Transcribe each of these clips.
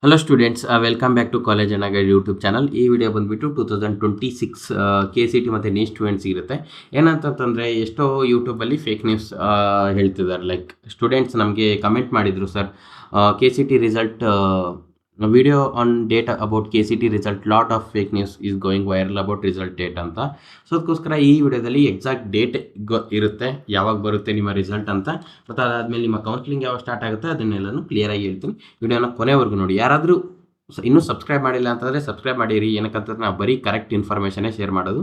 Hello students, welcome back to college ಅಣ್ಣಗೈಡ್ YouTube channel. ಈ video ಬಂದುಬಿಟ್ಟು 2026 KCT ಮತ್ತು ನೀಟ್ ಸ್ಟೂಡೆಂಟ್ಸ್ ಇರುತ್ತೆ. ಏನಂತಂದರೆ ಎಷ್ಟೋ ಯೂಟ್ಯೂಬಲ್ಲಿ ಫೇಕ್ ನ್ಯೂಸ್ ಹೇಳ್ತಿದ್ದಾರೆ. ಲೈಕ್ ಸ್ಟೂಡೆಂಟ್ಸ್ ನಮಗೆ ಕಮೆಂಟ್ ಮಾಡಿದರು, sir KCT result video on date about KCT result, lot of fake news is going viral about result date ಅಂತ. ಸೊ ಅದಕ್ಕೋಸ್ಕರ ಈ ವಿಡಿಯೋದಲ್ಲಿ ಎಕ್ಸಾಕ್ಟ್ ಡೇಟ್ ಇರುತ್ತೆ, ಯಾವಾಗ ಬರುತ್ತೆ ನಿಮ್ಮ ರಿಸಲ್ಟ್ ಅಂತ, ಮತ್ತು ಅದಾದಮೇಲೆ ನಿಮ್ಮ ಕೌನ್ಸಿಲಿಂಗ್ ಯಾವಾಗ ಸ್ಟಾರ್ಟ್ ಆಗುತ್ತೆ ಅದನ್ನೆಲ್ಲನೂ ಕ್ಲಿಯರಾಗಿ ಹೇಳ್ತೀನಿ. ವಿಡಿಯೋನ ಕೊನೆವರೆಗೂ ನೋಡಿ. ಯಾರಾದರೂ ಇನ್ನೂ ಸಬ್ಸ್ಕ್ರೈಬ್ ಮಾಡಿಲ್ಲ ಅಂತಂದರೆ ಸಬ್ಸ್ಕ್ರೈಬ್ ಮಾಡಿರಿ. ಏನಕ್ಕಂತಂದ್ರೆ ನಾವು ಬರೀ ಕರೆಕ್ಟ್ ಇನ್ಫಾರ್ಮೇಷನ್ನೇ ಶೇರ್ ಮಾಡೋದು.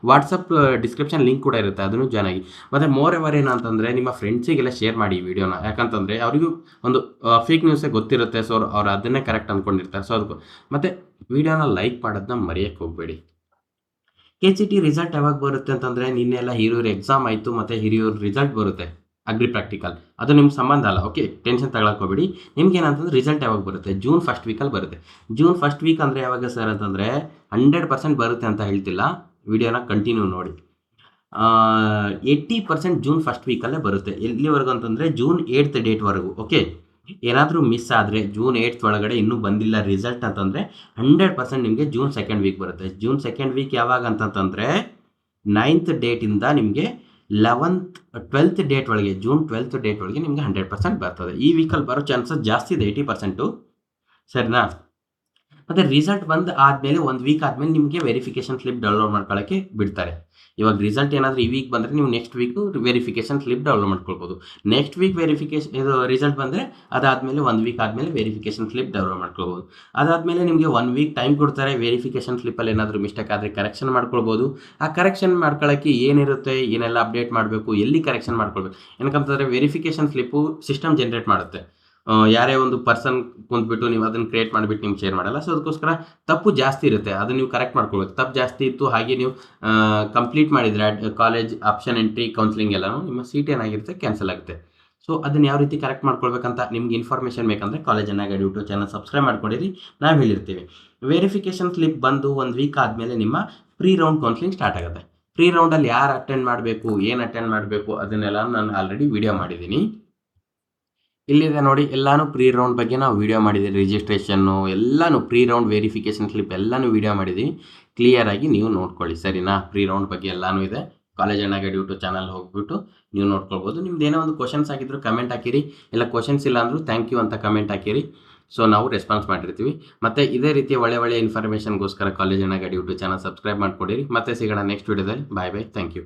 ವಾಟ್ಸಪ್ ಡಿಸ್ಕ್ರಿಪ್ಷನ್ ಲಿಂಕ್ ಕೂಡ ಇರುತ್ತೆ, ಅದನ್ನು ಜಾಯ್ನ್ ಆಗಿ. ಮತ್ತು ಮೋರ್ ಎವರ್ ಏನಂತಂದರೆ ನಿಮ್ಮ ಫ್ರೆಂಡ್ಸಿಗೆಲ್ಲ ಶೇರ್ ಮಾಡಿ ಈ ವಿಡಿಯೋನ. ಯಾಕಂತಂದರೆ ಅವರಿಗೂ ಒಂದು ಫೇಕ್ ನ್ಯೂಸೇ ಗೊತ್ತಿರುತ್ತೆ. ಸೊ ಅವ್ರು ಅದನ್ನೇ ಕರೆಕ್ಟ್ ಅಂದ್ಕೊಂಡಿರ್ತಾರೆ. ಸೊ ಅದಕ್ಕೂ ಮತ್ತು ವಿಡಿಯೋನ ಲೈಕ್ ಮಾಡೋದನ್ನ ಮರೆಯೋಕ್ಕೆ ಹೋಗಬೇಡಿ. KCT ರಿಸಲ್ಟ್ ಯಾವಾಗ ಬರುತ್ತೆ ಅಂತಂದರೆ, ನಿನ್ನೆಲ್ಲ ಹಿರಿಯೂರು ಎಕ್ಸಾಮ್ ಆಯಿತು ಮತ್ತು ಹಿರಿಯೂರು ರಿಸಲ್ಟ್ ಬರುತ್ತೆ, ಅಗ್ರಿ ಪ್ರಾಕ್ಟಿಕಲ್. ಅದು ನಿಮ್ಗೆ ಸಂಬಂಧ ಅಲ್ಲ, ಓಕೆ, ಟೆನ್ಷನ್ ತಗೊಳಕೋಬೇಡಿ. ನಿಮ್ಗೆ ಏನಂತಂದ್ರೆ ರಿಸಲ್ಟ್ ಯಾವಾಗ ಬರುತ್ತೆ, ಜೂನ್ ಫಸ್ಟ್ ವೀಕಲ್ಲಿ ಬರುತ್ತೆ. ಜೂನ್ ಫಸ್ಟ್ ವೀಕ್ ಅಂದರೆ ಯಾವಾಗ ಸರ್ ಅಂತಂದರೆ 100% ಬರುತ್ತೆ ಅಂತ ಹೇಳ್ತಿಲ್ಲ, ವಿಡಿಯೋನ ಕಂಟಿನ್ಯೂ ನೋಡಿ. 80% ಜೂನ್ ಫಸ್ಟ್ ವೀಕಲ್ಲೇ ಬರುತ್ತೆ. ಎಲ್ಲಿವರೆಗೂ ಅಂತಂದರೆ ಜೂನ್ 8th ಡೇಟ್ವರೆಗೂ. ಓಕೆ, ಏನಾದರೂ ಮಿಸ್ ಆದರೆ ಜೂನ್ 8th ಒಳಗಡೆ ಇನ್ನೂ ಬಂದಿಲ್ಲ ರಿಸಲ್ಟ್ ಅಂತಂದರೆ 100% ನಿಮಗೆ ಜೂನ್ 2nd ವೀಕ್ ಬರುತ್ತೆ. ಜೂನ್ 2nd ವೀಕ್ ಯಾವಾಗ ಅಂತಂತಂದರೆ 9th ಡೇಟಿಂದ ನಿಮಗೆ 12th ಡೇಟ್ ಒಳಗೆ, ಜೂನ್ 12th ಡೇಟ್ ಒಳಗೆ ನಿಮಗೆ 100% ಬರ್ತದೆ. ಈ ವೀಕಲ್ಲಿ ಬರೋ ಚಾನ್ಸಸ್ ಜಾಸ್ತಿ ಇದೆ, 80%. ಸರಿನಾ? ಮತ್ತು ರಿಸಲ್ಟ್ ಬಂದು ಆದಮೇಲೆ 1 ವೀಕ್ ಆದಮೇಲೆ ನಿಮಗೆ ವೆರಿಫಿಕೇಷನ್ ಸ್ಲಿಪ್ ಡೌನ್ಲೋಡ್ ಮಾಡ್ಕೊಳ್ಳೋಕ್ಕೆ ಬಿಡ್ತಾರೆ. ಇವಾಗ ರಿಸಲ್ಟ್ ಏನಾದರೂ ಈ ವೀಕ್ ಬಂದರೆ ನೀವು next week verification slip download ಮಾಡ್ಕೊಳ್ಬೋದು. ನೆಕ್ಸ್ಟ್ ವೀಕ್ ಇದು ರಿಸಲ್ಟ್ ಬಂದರೆ ಅದಾದಮೇಲೆ 1 ವೀಕ್ ಆದಮೇಲೆ ವೆರಿಫಿಕೇಷನ್ ಸ್ಲಿಪ್ ಡೌನ್ಲೋಡ್ ಮಾಡ್ಕೊಳ್ಬೋದು. ಅದಾದಮೇಲೆ ನಿಮಗೆ 1 ವೀಕ್ ಟೈಮ್ ಕೊಡ್ತಾರೆ. ವೆರಿಫಿಕೇಷನ್ ಸ್ಲಿಪ್ಪಲ್ಲಿ ಏನಾದರೂ ಮಿಸ್ಟೇಕ್ ಆದರೆ ಕರೆಕ್ಷನ್ ಮಾಡ್ಕೊಳ್ಬೋದು. ಆ ಕರೆಕ್ಷನ್ ಮಾಡ್ಕೊಳ್ಳೋಕ್ಕೆ ಏನಿರುತ್ತೆ, ಏನೆಲ್ಲ ಅಪ್ಡೇಟ್ ಮಾಡಬೇಕು, ಎಲ್ಲಿ ಕರೆಕ್ಷನ್ ಮಾಡ್ಕೊಳ್ಬೇಕು. ಏನಕ್ಕಂತಂದರೆ ವೆರಿಫಿಕೇಷನ್ ಸ್ಲಿಪ್ಪು ಸಿಸ್ಟಮ್ ಜನ್ರೇಟ್ ಮಾಡುತ್ತೆ. ಯಾರೇ ಒಂದು ಪರ್ಸನ್ ಕುಂತ್ಬಿಟ್ಟು ನೀವು ಅದನ್ನು ಕ್ರಿಯೇಟ್ ಮಾಡಿಬಿಟ್ಟು ನಿಮ್ಗೆ ಶೇರ್ ಮಾಡಲ್ಲ. ಸೊ ಅದಕ್ಕೋಸ್ಕರ ತಪ್ಪು ಜಾಸ್ತಿ ಇರುತ್ತೆ, ಅದನ್ನು ನೀವು ಕರೆಕ್ಟ್ ಮಾಡ್ಕೊಳ್ಬೇಕು. ತಪ್ಪು ಜಾಸ್ತಿ ಇತ್ತು, ಹಾಗೆ ನೀವು ಕಂಪ್ಲೀಟ್ ಮಾಡಿದರೆ ಕಾಲೇಜ್ ಆಪ್ಷನ್ ಎಂಟ್ರಿ ಕೌನ್ಸಿಲಿಂಗ್ ಎಲ್ಲನೂ, ನಿಮ್ಮ ಸೀಟ್ ಏನಾಗಿರುತ್ತೆ ಕ್ಯಾನ್ಸಲ್ ಆಗುತ್ತೆ. ಸೊ ಅದನ್ನು ಯಾವ ರೀತಿ ಕರೆಕ್ಟ್ ಮಾಡ್ಕೊಳ್ಬೇಕಂತ ನಿಮ್ಗೆ ಇನ್ಫಾರ್ಮೇಷನ್ ಬೇಕಂದರೆ ಕಾಲೇಜ್ ಅಣ್ಣಗೈಡ್ ಯೂಟ್ಯೂಬ್ ಚಾನಲ್ ಸಬ್ಸ್ಕ್ರೈಬ್ ಮಾಡ್ಕೊಂಡಿರಿ, ನಾವು ಹೇಳಿರ್ತೀವಿ. ವೆರಿಫಿಕೇಷನ್ ಸ್ಲಿಪ್ ಬಂದು 1 ವೀಕ್ ಆದಮೇಲೆ ನಿಮ್ಮ ಪ್ರೀ ರೌಂಡ್ ಕೌನ್ಸಿಲಿಂಗ್ ಸ್ಟಾರ್ಟ್ ಆಗುತ್ತೆ. ಪ್ರೀ ರೌಂಡಲ್ಲಿ ಯಾರು ಅಟೆಂಡ್ ಮಾಡಬೇಕು, ಏನು ಅಟೆಂಡ್ ಮಾಡಬೇಕು ಅದನ್ನೆಲ್ಲ ನಾನು ಆಲ್ರೆಡಿ ವಿಡಿಯೋ ಮಾಡಿದ್ದೀನಿ. ಇಲ್ಲಿದೆ ನೋಡಿ, ಎಲ್ಲಾನು ಪ್ರೀ ರೌಂಡ್ ಬಗ್ಗೆ ನಾವು ವಿಡಿಯೋ ಮಾಡಿದ್ದೀವಿ. ರಿಜಿಸ್ಟ್ರೇಷನ್ನು ಎಲ್ಲನೂ, ಪ್ರೀ ರೌಂಡ್ ವೆರಿಫಿಕೇಷನ್ ಸ್ಲಿಪ್ ಎಲ್ಲನೂ ವಿಡಿಯೋ ಮಾಡಿದ್ದೀವಿ. ಕ್ಲಿಯರಾಗಿ ನೀವು ನೋಡ್ಕೊಳ್ಳಿ, ಸರಿನಾ? ಪ್ರೀ ರೌಂಡ್ ಬಗ್ಗೆ ಎಲ್ಲನೂ ಇದೆ. ಕಾಲೇಜ್ ಅಣ್ಣಗೈಡ್ ಯೂಟ್ಯೂಬ್ ಚಾನಲ್ ಹೋಗ್ಬಿಟ್ಟು ನೀವು ನೋಡ್ಕೊಳ್ಬೋದು. ನಿಮ್ದು ಏನೋ ಒಂದು ಕ್ವಶನ್ಸ್ ಆಗಿದ್ರು ಕಮೆಂಟ್ ಹಾಕಿರಿ, ಇಲ್ಲ ಕ್ವಶನ್ಸ್ ಇಲ್ಲ ಅಂದರೂ ಥ್ಯಾಂಕ್ ಯು ಅಂತ ಕಮೆಂಟ್ ಹಾಕಿರಿ. ಸೊ ನಾವು ರೆಸ್ಪಾನ್ಸ್ ಮಾಡಿರ್ತೀವಿ. ಮತ್ತು ಇದೇ ರೀತಿಯ ಒಳ್ಳೆ ಇನ್ಫಾರ್ಮೇಷನ್ಗೋಸ್ಕರ ಕಾಲೇಜ್ ಅಣ್ಣಗೈಡ್ ಯೂಟ್ಯೂಬ್ ಚಾನಲ್ ಸಬ್ಸ್ಕ್ರೈಬ್ ಮಾಡ್ಕೊಂಡಿರಿ. ಮತ್ತೆ ಸಿಗೋಣ ನೆಕ್ಸ್ಟ್ ವಿಡಿಯೋದಲ್ಲಿ. ಬಾಯ್ ಬಾಯ್, ಥ್ಯಾಂಕ್ ಯು.